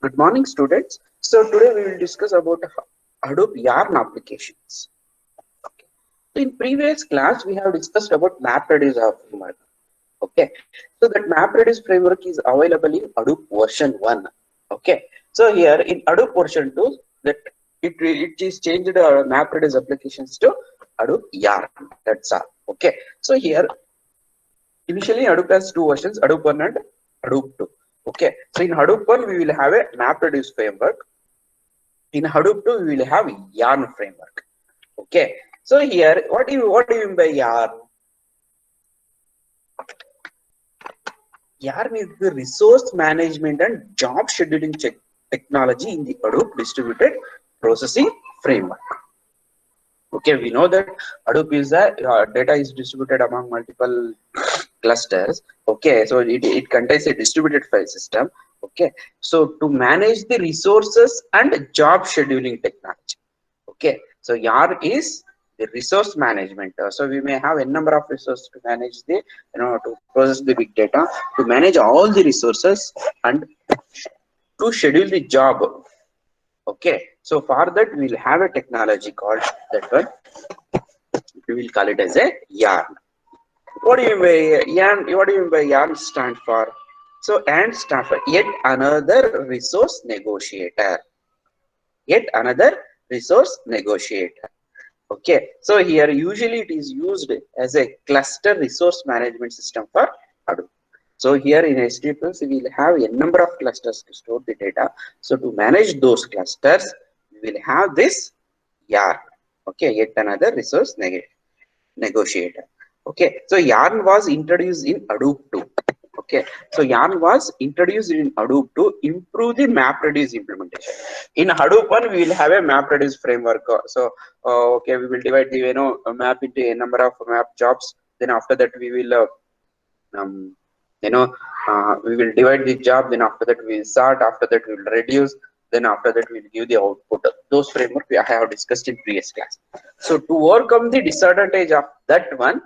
Good morning, students. So today we will discuss about Hadoop Yarn applications. Okay. So in previous class we have discussed about MapReduce framework. Okay. So that MapReduce framework is available in Hadoop version 1. Okay. So here in Hadoop version 2, that it is changed MapReduce applications to Hadoop Yarn. That's all. Okay. So here initially Hadoop has two versions, Hadoop 1 and Hadoop 2. Okay. So in Hadoop 1 we will have a MapReduce framework. In Hadoop 2 we will have Yarn framework. Okay. So here what do you mean by Yarn? Yarn is the resource management and job scheduling technology in the Hadoop distributed processing framework. Okay, we know that Hadoop is a data is distributed among multiple clusters. Okay, so it contains a distributed file system. Okay, so to manage the resources and job scheduling technology. Okay, so Yarn is the resource management. So we may have a number of resources to manage the, to process the big data, to manage all the resources and to schedule the job. Okay, so for that we'll have a technology called that one. We will call it as a Yarn. What do you mean by Yarn? What do you mean by Yarn stand for? So and stand for yet another resource negotiator. Yet another resource negotiator. Okay, so here usually it is used as a cluster resource management system for Hadoop. So here in HDFS we will have a number of clusters to store the data. So to manage those clusters, we will have this Yarn. Okay, yet another resource negotiator. Okay, so Yarn was introduced in Hadoop 2. Okay, so Yarn was introduced in Hadoop to improve the MapReduce implementation. In Hadoop 1, we will have a MapReduce framework. Okay, we will divide the map into a number of map jobs. Then after that, we will um, we will divide the job. Then after that, we will sort. After that, we will reduce. Then after that, we will give the output. Those framework I have discussed in previous class. So to overcome the disadvantage of that one,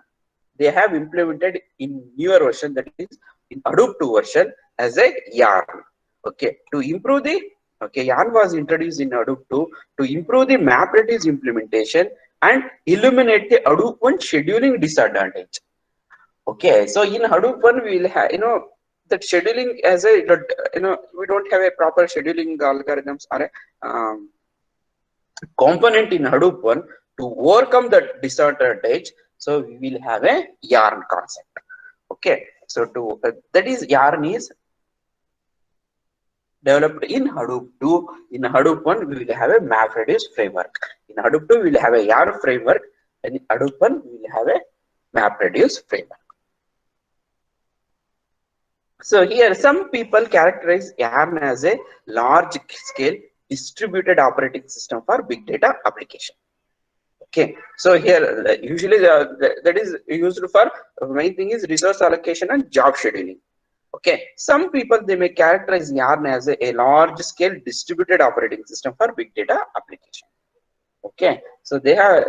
they have implemented in newer version, that is in Hadoop 2 version, as a Yarn. Okay, to improve the Yarn was introduced in Hadoop 2 to improve the MapReduce implementation and eliminate the Hadoop 1 scheduling disadvantage. Okay, so in Hadoop 1 we will have that scheduling as a we don't have a proper scheduling algorithms or a component in Hadoop 1 to overcome that disadvantage. So we will have a Yarn concept. Okay, so to that is Yarn is developed in Hadoop 2. In Hadoop 1 we will have a MapReduce framework. In Hadoop 2 we will have a Yarn framework, and in Hadoop 1 we will have a MapReduce framework. So here some people characterize Yarn as a large scale distributed operating system for big data application. Okay, so here usually that is used for main thing is resource allocation and job scheduling. Okay, some people they may characterize Yarn as a large scale distributed operating system for big data application. Okay, so they have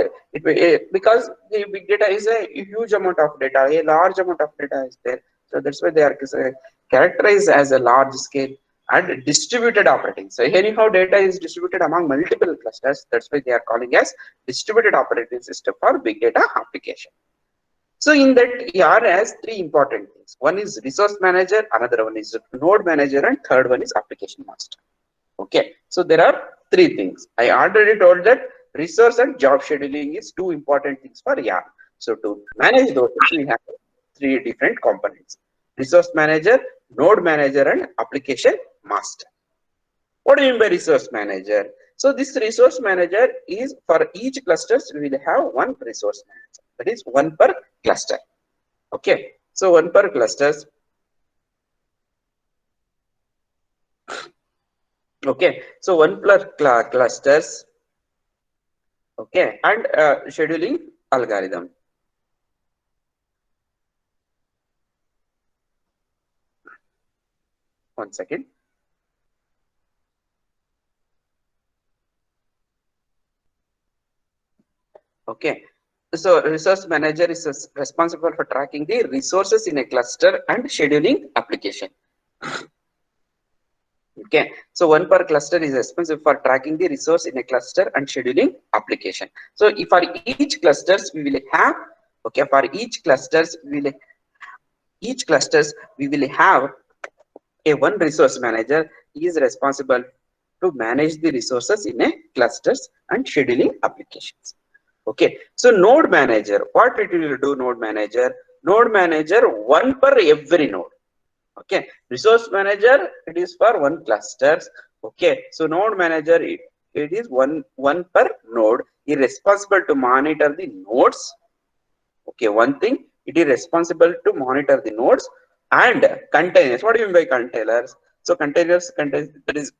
because the big data is a huge amount of data, a large amount of data is there. So that's why they are characterized as a large scale and distributed operating. So anyhow, data is distributed among multiple clusters. That's why they are calling as distributed operating system for big data application. So in that, Yarn has three important things. One is resource manager, another one is node manager, and third one is application master. Okay, so there are three things. I already told that resource and job scheduling is two important things for Yarn. So to manage those things, we have three different components: resource manager, node manager, and application master. What do you mean by resource manager? So this resource manager is for each clusters we will have one resource manager. That is one per cluster. Okay, so one per clusters. Okay, so one plus clusters. Okay, and scheduling algorithm. One second. Okay, so resource manager is responsible for tracking the resources in a cluster and scheduling application. Okay, so one per cluster is responsible for tracking the resource in a cluster and scheduling application. So if for each clusters we will have, okay, for each clusters we will have a one resource manager is responsible to manage the resources in a clusters and scheduling applications. Okay, so node manager, what it will do? Node manager one per every node. Okay, resource manager, it is for one clusters. Okay, so node manager, it is one per node, is responsible to monitor the nodes. Okay, one thing, it is responsible to monitor the nodes and containers. What do you mean by containers? So containers contains, that is,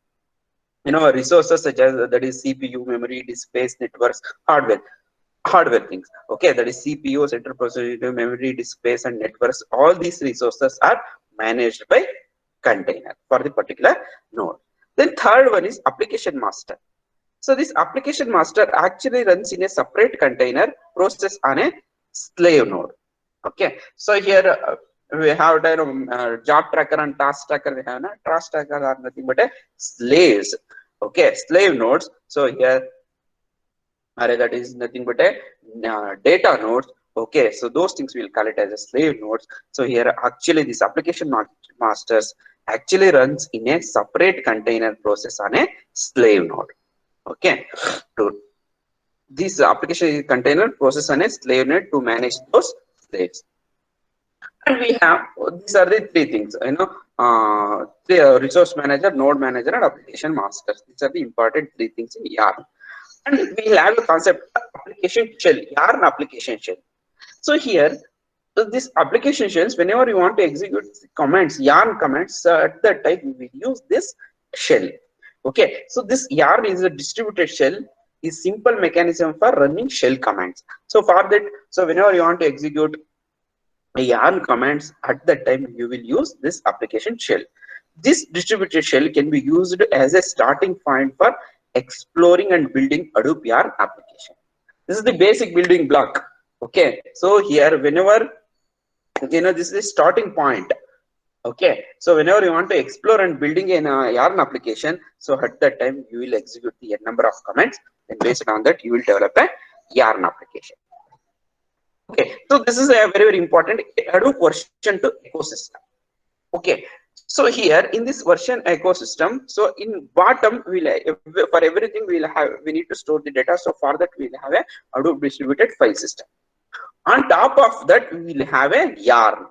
you know, resources such as, that is CPU, memory, disk space, networks, hardware things. Okay, that is CPU, central processor, memory, disk space, and networks. All these resources are managed by container for the particular node. Then third one is application master. So this application master actually runs in a separate container process on a slave node. Okay, so here we have job tracker and task tracker. We have task tracker are nothing but a slaves. Okay, slave nodes. So here array, that is nothing but a data nodes. Okay, so those things we'll call it as a slave nodes. So here actually this application masters actually runs in a separate container process on a slave node. Okay, to this application container process on a slave node to manage those slaves. And we have, these are the three things, you know, the resource manager, node manager, and application masters. These are the important three things in Yarn. And we have a concept application shell, Yarn application shell. So here, this application shells, whenever you want to execute commands, Yarn commands, at that time we will use this shell. Okay, so this Yarn is a distributed shell, is simple mechanism for running shell commands. So for that, so whenever you want to execute Yarn commands, at that time you will use this application shell. This distributed shell can be used as a starting point for exploring and building Hadoop Yarn application. This is the basic building block. Okay, so here whenever, you know, this is the starting point. Okay, so whenever you want to explore and building a Yarn application, so at that time you will execute the number of commands, and based on that you will develop a Yarn application. Okay, so this is a very important Hadoop version 2 ecosystem. Okay, so here in this version ecosystem, so in bottom we'll for everything we need to store the data. So for that we'll have a Hadoop distributed file system. On top of that we will have a Yarn.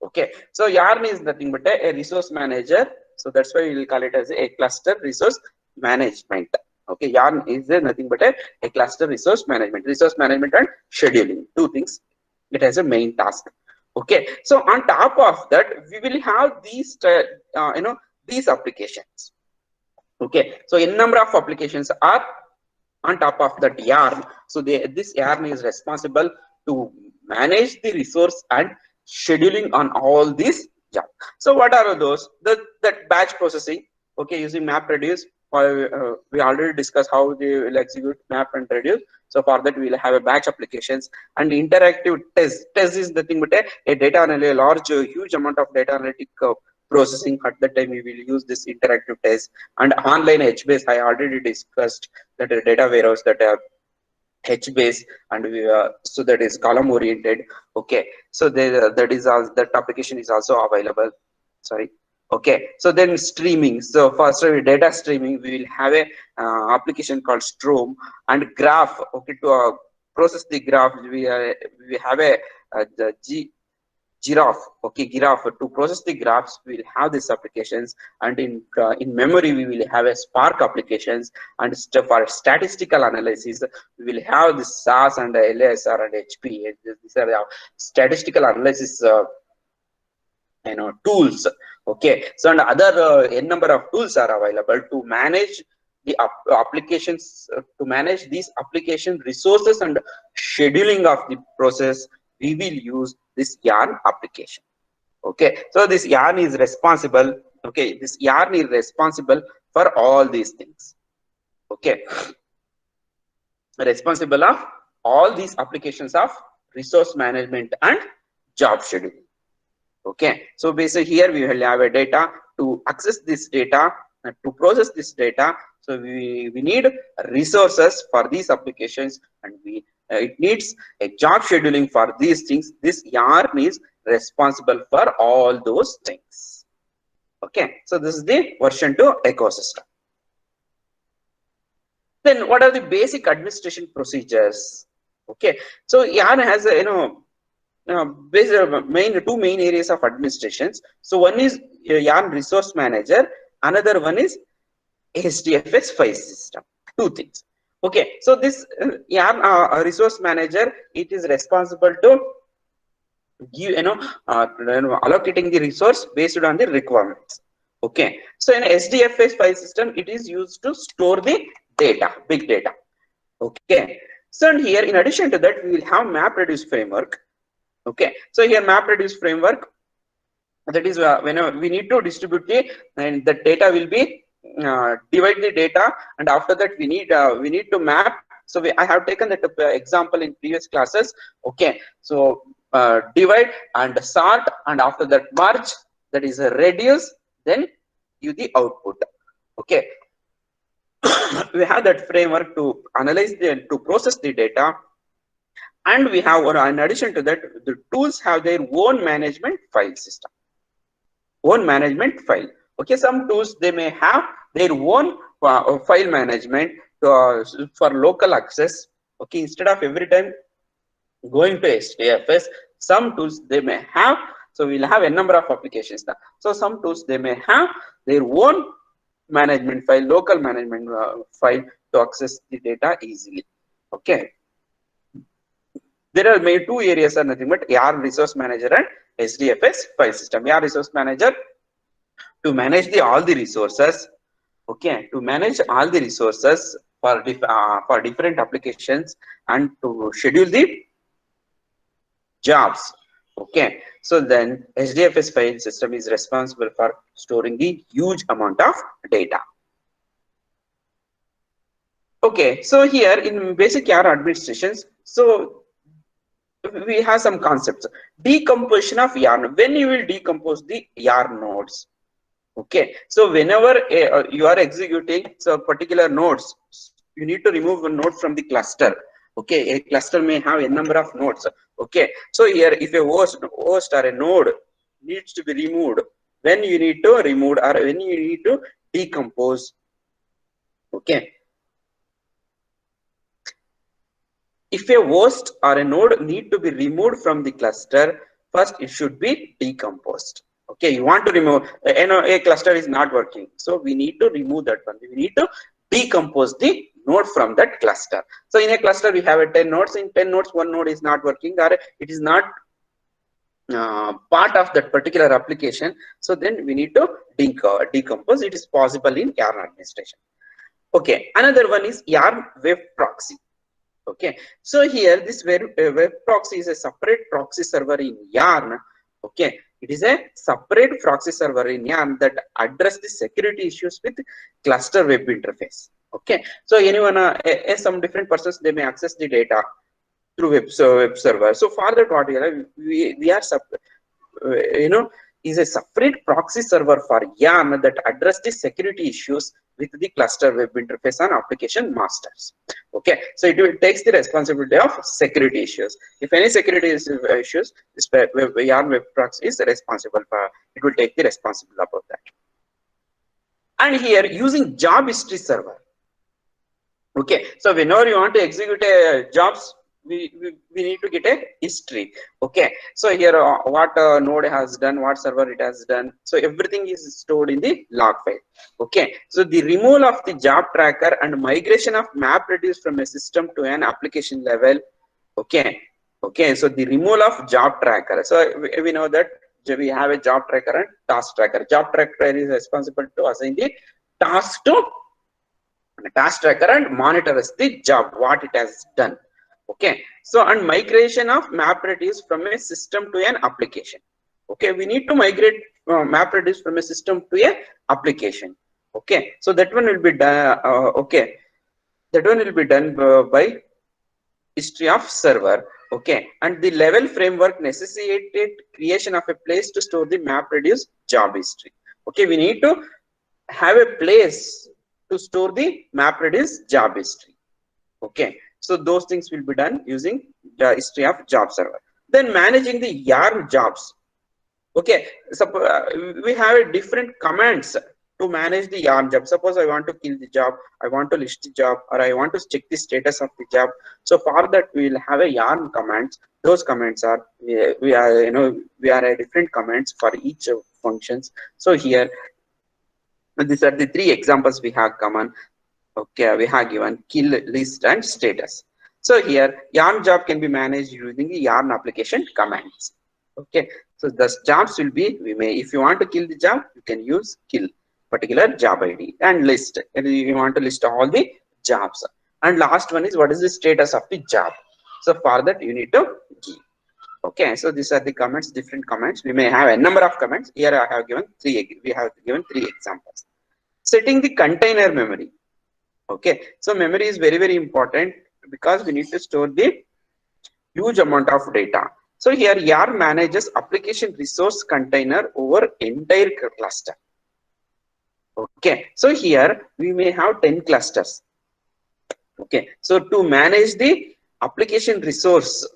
Okay, so Yarn is nothing but a resource manager. So that's why we will call it as a cluster resource management. Okay, Yarn is nothing but a cluster resource management and scheduling, two things. It has a main task. Okay, so on top of that we will have these you know, these applications. Okay, so a number of applications are on top of that Yarn. So this Yarn is responsible to manage the resource and scheduling on all these jobs. So what are those? That batch processing. Okay, using MapReduce. We already discussed how they will execute map and reduce. So for that we will have a batch applications and interactive test. Test is nothing but a data analytic, large huge amount of data analytic processing. At that time we will use this interactive test. And online HBase, I already discussed that a data warehouse, that HBase, and so that is column oriented. Okay, so that is all, that application is also available. Sorry. Okay, so then streaming. So for data streaming, we will have a application called Strom, and graph. Okay, to process the graph, we have a the Giraffe. Okay, Giraffe, to process the graphs we will have these applications, and in memory we will have a Spark applications, and for statistical analysis we will have the SAS and LASR and HP. These are the statistical analysis you know, tools. Okay, so and other n number of tools are available to manage the applications, to manage these application resources and scheduling of the process. We will use this Yarn application. Okay, so this Yarn is responsible. Okay, this Yarn is responsible for all these things. Okay, responsible of all these applications of resource management and job scheduling. Okay, so basically here we will have a data, to access this data, to process this data. So we need resources for these applications, and it needs a job scheduling for these things. This yarn is responsible for all those things. Okay, so this is the version 2 ecosystem. Then what are the basic administration procedures? Okay, so yarn has a, two main areas of administrations. So one is yarn resource manager, another one is HDFS file system. Two things. Okay, so this yarn resource manager, it is responsible to give allocating the resource based on the requirements. Okay, so in HDFS file system, it is used to store the data, big data. Okay, so here in addition to that, we will have MapReduce framework. Okay, so here MapReduce framework, that is whenever we need to distribute and the data will be divide the data, and after that we need to map. So I have taken that example in previous classes. Okay, so divide and sort, and after that merge, that is reduce, then give the output. Okay, we have that framework to analyze to process the data, and we have, in addition to that, the tools have their own management file system, own management file. Okay, some tools they may have their own file management for local access. Okay, instead of every time going to HDFS, some tools they may have. So we'll have a number of applications now. So some tools they may have their own management file, local management file to access the data easily. Okay, there are maybe two areas are nothing but yarn resource manager and HDFS file system. yarn resource manager to manage all the resources. Okay, to manage all the resources for different applications and to schedule the jobs. Okay, so then HDFS file system is responsible for storing the huge amount of data. Okay, so here in basic yarn administrations, so we have some concepts. Decomposition of yarn. When you will decompose the yarn nodes. Okay, so whenever you are executing so particular nodes, you need to remove a node from the cluster. Okay, a cluster may have a number of nodes. Okay, so here if a host or a node needs to be removed, when you need to remove or when you need to decompose. Okay, if a host or a node need to be removed from the cluster, first it should be decomposed. Okay, you want to remove a cluster is not working, so we need to remove that one. We need to decompose the node from that cluster. So in a cluster we have 10 nodes. In 10 nodes, one node is not working or it is not part of that particular application. So then we need to decompose. It is possible in yarn administration. Okay, another one is yarn web proxy. Okay, so here this web proxy is a separate proxy server in yarn. Okay, it is a separate proxy server in yarn that address the security issues with cluster web interface. Okay, so anyone some different persons they may access the data through web server. So for that what we are is a separate proxy server for yarn that address the security issues with the cluster web interface and application masters. Okay, so it takes the responsibility of security issues. If any security issues, this yarn web proxy is responsible for. It will take the responsibility about that. And here using job history server. Okay, so whenever you want to execute a jobs, we need to get a history. Okay, so here what node has done, what server it has done, so everything is stored in the log file. Okay, so the removal of the job tracker and migration of MapReduce from a system to an application level. Okay, so the removal of job tracker. So we know that we have a job tracker and task tracker. Job tracker is responsible to assign the task to task tracker and monitors the job what it has done. Okay, so and migration of MapReduce from a system to an application. Okay, we need to migrate MapReduce from a system to a application. Okay, so that one will be done. Okay, that one will be done by history of server. Okay, and the level framework necessitated creation of a place to store the MapReduce job history. Okay, we need to have a place to store the MapReduce job history. Okay, so those things will be done using the history of job server. Then managing the yarn jobs. Okay, so we have a different commands to manage the yarn job. Suppose I want to kill the job, I want to list the job, or I want to check the status of the job. So for that we will have a yarn commands. Those commands are we are we are a different commands for each functions. So here these are the three examples we have common. Okay, we have given kill, list, and status. So here yarn job can be managed using the yarn application commands. Okay, so the jobs will be, we may, if you want to kill the job, you can use kill particular job id, and list, and you want to list all the jobs. And last one is what is the status of the job. So for that you need to give. Okay, so these are the comments, different comments. We may have a number of comments. Here I have given three, we have given three examples. Setting the container memory. Okay, so memory is very, very important because we need to store the huge amount of data. So here yarn manages application resource container over entire cluster. Okay, so here we may have 10 clusters. Okay, so to manage the application resource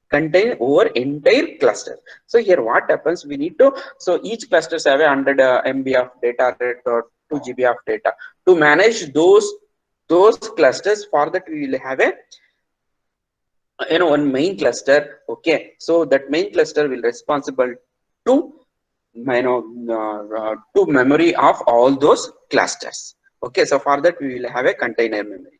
contain over entire cluster. So here what happens, we need to, so each clusters have a 100 MB of data rate or 2 GB of data. To manage those clusters, for that we will have a one main cluster. Okay, so that main cluster will responsible to to memory of all those clusters. Okay, so for that we will have a container memory.